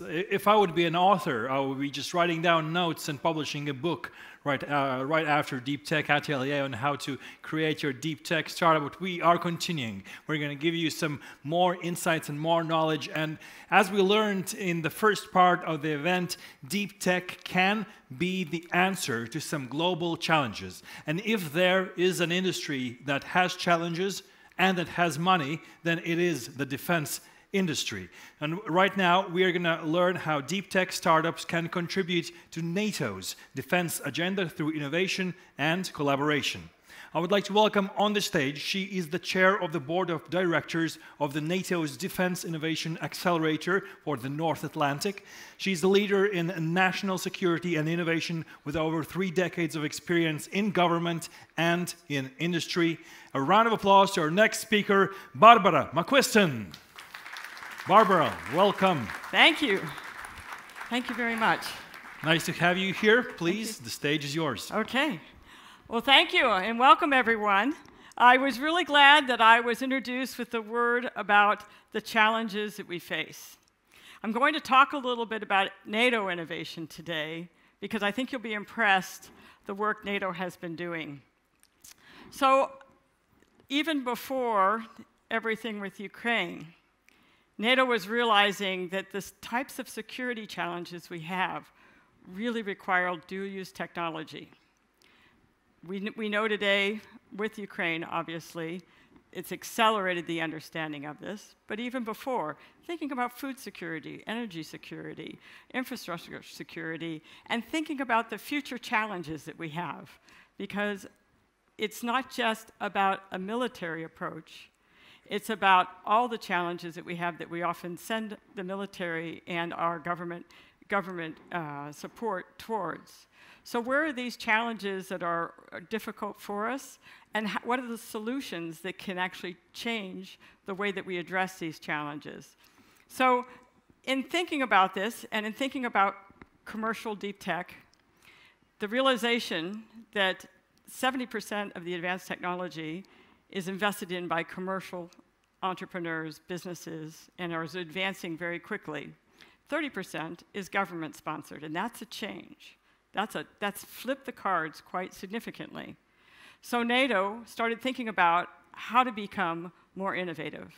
if I would be an author, I would be just writing down notes and publishing a book right after Deep Tech Atelier on how to create your deep tech startup. But we are continuing. We're going to give you some more insights and more knowledge. And as we learned in the first part of the event, deep tech can be the answer to some global challenges. And if there is an industry that has challenges and that has money, then it is the defense industry. And right now, we are going to learn how deep tech startups can contribute to NATO's defense agenda through innovation and collaboration. I would like to welcome on the stage, she is the chair of the board of directors of the NATO's Defense Innovation Accelerator for the North Atlantic. She's the leader in national security and innovation with over 3 decades of experience in government and in industry. A round of applause to our next speaker, Barbara McQuinston. Barbara, welcome. Thank you. Thank you very much. Nice to have you here. Please, the stage is yours. Okay. Well, thank you, and welcome, everyone. I was really glad that I was introduced with the word about the challenges that we face. I'm going to talk a little bit about NATO innovation today, because I think you'll be impressed the work NATO has been doing. So, even before everything with Ukraine, NATO was realizing that the types of security challenges we have really require dual-use technology. We know today, with Ukraine, obviously, it's accelerated the understanding of this, but even before, thinking about food security, energy security, infrastructure security, and thinking about the future challenges that we have, because it's not just about a military approach. It's about all the challenges that we have that we often send the military and our government support towards. So where are these challenges that are difficult for us, and what are the solutions that can actually change the way that we address these challenges? So in thinking about this, and in thinking about commercial deep tech, the realization that 70% of the advanced technology is invested in by commercial entrepreneurs, businesses, and are advancing very quickly. 30% is government-sponsored, and that's a change. That's flipped the cards quite significantly. So NATO started thinking about how to become more innovative.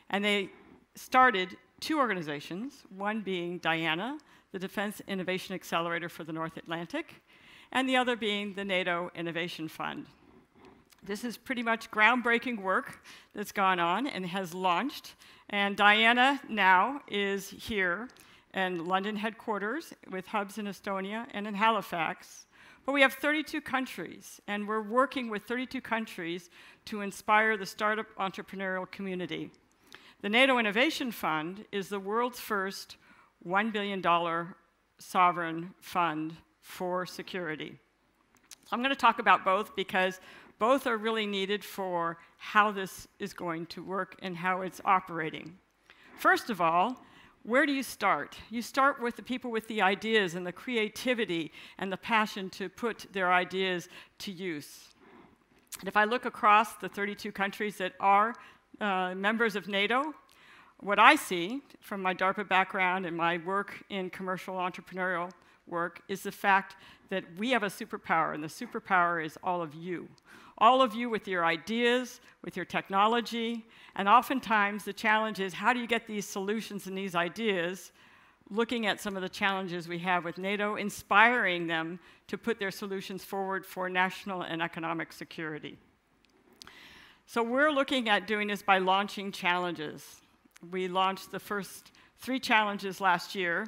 And they started 2 organizations, one being DIANA, the Defense Innovation Accelerator for the North Atlantic, and the other being the NATO Innovation Fund. This is pretty much groundbreaking work that's gone on and has launched. And DIANA now is here in London headquarters with hubs in Estonia and in Halifax. But we have 32 countries, and we're working with 32 countries to inspire the startup entrepreneurial community. The NATO Innovation Fund is the world's first $1 billion sovereign fund for security. I'm going to talk about both because both are really needed for how this is going to work and how it's operating. First of all, where do you start? You start with the people with the ideas and the creativity and the passion to put their ideas to use. And if I look across the 32 countries that are members of NATO, what I see from my DARPA background and my work in commercial entrepreneurial work is the fact that we have a superpower, and the superpower is all of you. All of you with your ideas, with your technology, and oftentimes the challenge is how do you get these solutions and these ideas, looking at some of the challenges we have with NATO, inspiring them to put their solutions forward for national and economic security. So we're looking at doing this by launching challenges. We launched the first 3 challenges last year,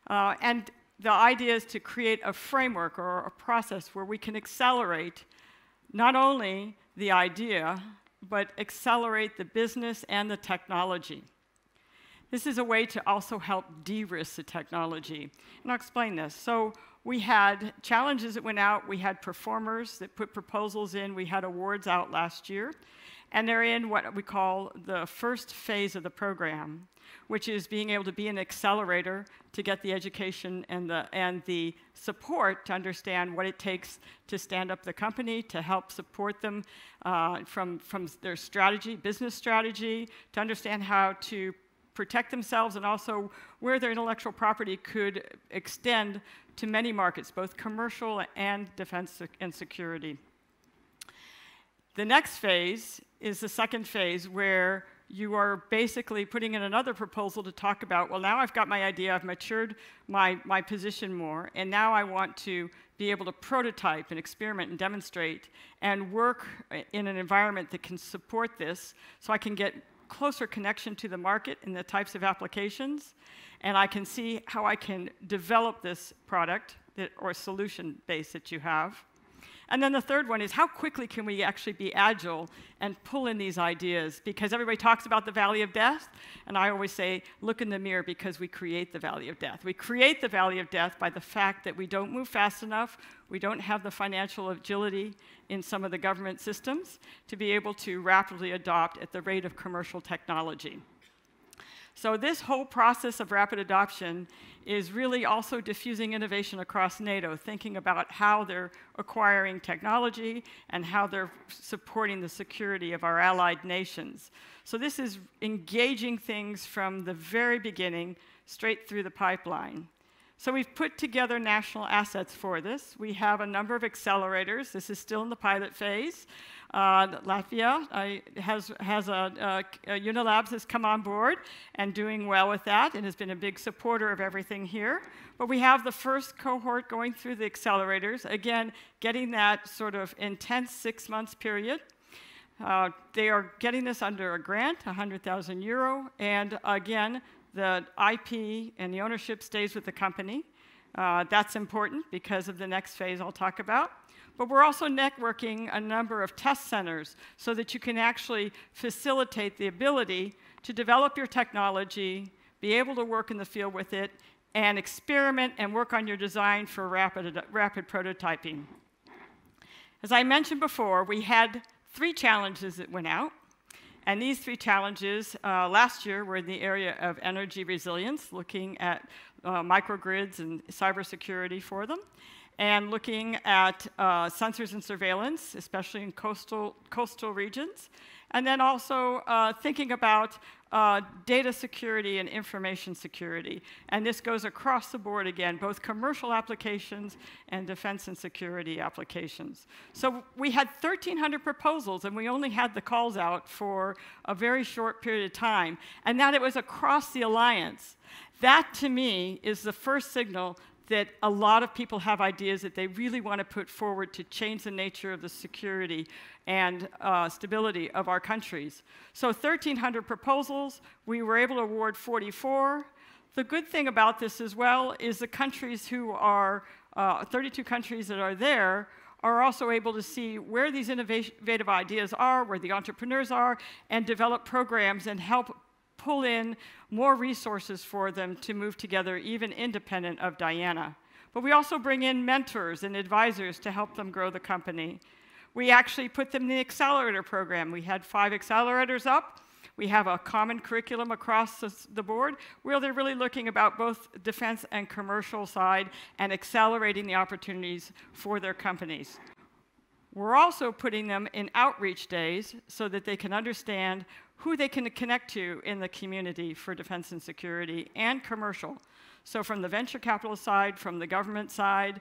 and the idea is to create a framework or a process where we can accelerate not only the idea, but accelerate the business and the technology. This is a way to also help de-risk the technology. And I'll explain this. So we had challenges that went out. We had performers that put proposals in. We had awards out last year. And they're in what we call the first phase of the program, which is being able to be an accelerator to get the education and the support to understand what it takes to stand up the company, to help support them from their strategy, business strategy, to understand how to protect themselves and also where their intellectual property could extend to many markets, both commercial and defense and security. The next phase is the second phase, where you are basically putting in another proposal to talk about, well, now I've got my idea, I've matured my position more, and now I want to be able to prototype and experiment and demonstrate and work in an environment that can support this, so I can get closer connection to the market and the types of applications, and I can see how I can develop this product or solution base that you have. And then the third one is, how quickly can we actually be agile and pull in these ideas? Because everybody talks about the valley of death, and I always say, look in the mirror, because we create the valley of death. We create the valley of death by the fact that we don't move fast enough, we don't have the financial agility in some of the government systems to be able to rapidly adopt at the rate of commercial technology. So this whole process of rapid adoption is really also diffusing innovation across NATO, thinking about how they're acquiring technology and how they're supporting the security of our allied nations. So this is engaging things from the very beginning, straight through the pipeline. So we've put together national assets for this. We have a number of accelerators. This is still in the pilot phase. Latvia has Unilabs has come on board and doing well with that and has been a big supporter of everything here. But we have the first cohort going through the accelerators, again, getting that sort of intense 6 months period. They are getting this under a grant, €100,000, and again, the IP and the ownership stays with the company. That's important because of the next phase I'll talk about. But we're also networking a number of test centers so that you can actually facilitate the ability to develop your technology, be able to work in the field with it, and experiment and work on your design for rapid prototyping. As I mentioned before, we had 3 challenges that went out. And these 3 challenges last year were in the area of energy resilience, looking at microgrids and cybersecurity for them, and looking at sensors and surveillance, especially in coastal regions, and then also thinking about data security and information security. And this goes across the board again, both commercial applications and defense and security applications. So we had 1,300 proposals, and we only had the calls out for a very short period of time, and that it was across the alliance. That, to me, is the first signal that a lot of people have ideas that they really want to put forward to change the nature of the security and stability of our countries. So 1,300 proposals, we were able to award 44. The good thing about this as well is the countries who are, 32 countries that are there, are also able to see where these innovative ideas are, where the entrepreneurs are, and develop programs and help pull in more resources for them to move together, even independent of Diana. But we also bring in mentors and advisors to help them grow the company. We actually put them in the accelerator program. We had 5 accelerators up. We have a common curriculum across the board where they're really looking about both defense and commercial side and accelerating the opportunities for their companies. We're also putting them in outreach days so that they can understand who they can connect to in the community for defense and security and commercial. So from the venture capital side, from the government side,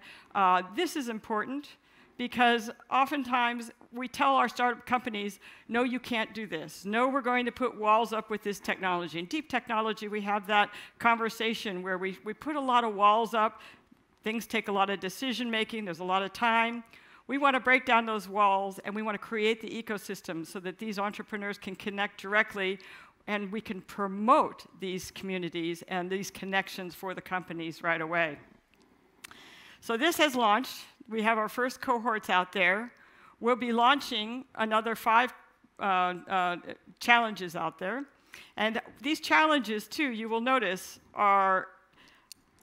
this is important because oftentimes we tell our startup companies, no, you can't do this. No, we're going to put walls up with this technology. In deep technology, we have that conversation where we put a lot of walls up. Things take a lot of decision making. There's a lot of time. We want to break down those walls, and we want to create the ecosystem so that these entrepreneurs can connect directly, and we can promote these communities and these connections for the companies right away. So this has launched. We have our first cohorts out there. We'll be launching another 5 challenges out there. And these challenges, too, you will notice, are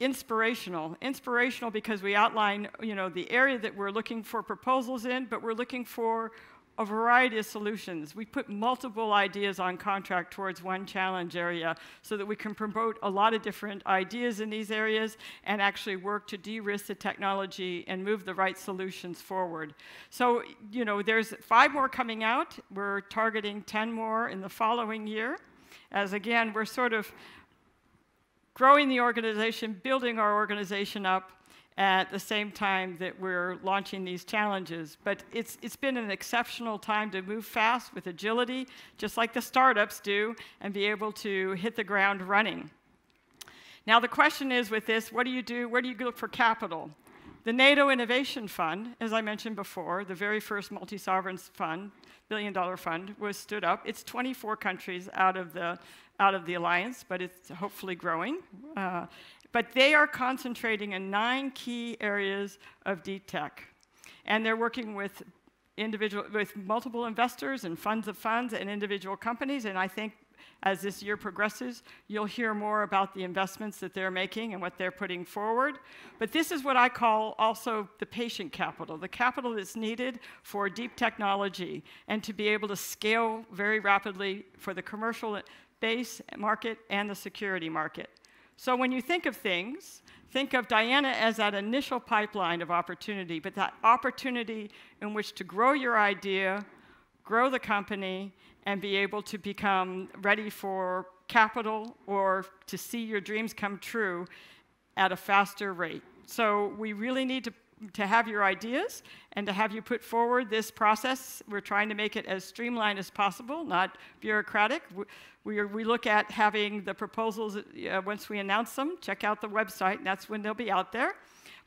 inspirational. Inspirational because we outline, the area that we're looking for proposals in, but we're looking for a variety of solutions. We put multiple ideas on contract towards one challenge area so that we can promote a lot of different ideas in these areas and actually work to de-risk the technology and move the right solutions forward. So, there's 5 more coming out. We're targeting 10 more in the following year. as again, we're sort of growing the organization, building our organization up at the same time that we're launching these challenges. But it's been an exceptional time to move fast with agility, just like the startups do, and be able to hit the ground running. Now the question is with this, what do you do? Where do you look for capital? The NATO Innovation Fund, as I mentioned before, the very first multi-sovereign fund, billion-dollar fund, was stood up. It's 24 countries out of the alliance, but it's hopefully growing. But they are concentrating in 9 key areas of deep tech. And they're working with multiple investors and funds of funds and individual companies. And I think as this year progresses, you'll hear more about the investments that they're making and what they're putting forward. But this is what I call also the patient capital, the capital that's needed for deep technology and to be able to scale very rapidly for the commercial base market and the security market. So when you think of things, think of Diana as that initial pipeline of opportunity, but that opportunity in which to grow your idea, grow the company, and be able to become ready for capital or to see your dreams come true at a faster rate. So we really need to have your ideas and to have you put forward this process. We're trying to make it as streamlined as possible, not bureaucratic. We look at having the proposals once we announce them. Check out the website, and that's when they'll be out there.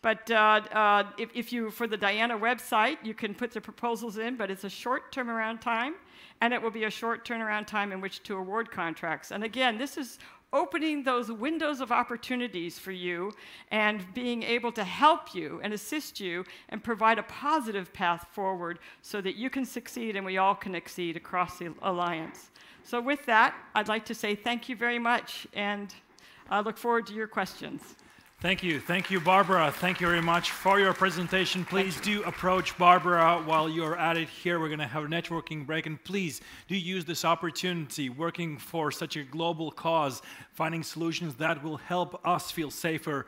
But for the Diana website, you can put the proposals in, but it's a short turnaround time, and it will be a short turnaround time in which to award contracts. And again, this is opening those windows of opportunities for you and being able to help you and assist you and provide a positive path forward so that you can succeed and we all can exceed across the alliance. So with that, I'd like to say thank you very much, and I look forward to your questions. Thank you, Barbara. Thank you very much for your presentation. Please do approach Barbara while you're at it here. We're going to have a networking break, and please do use this opportunity working for such a global cause, finding solutions that will help us feel safer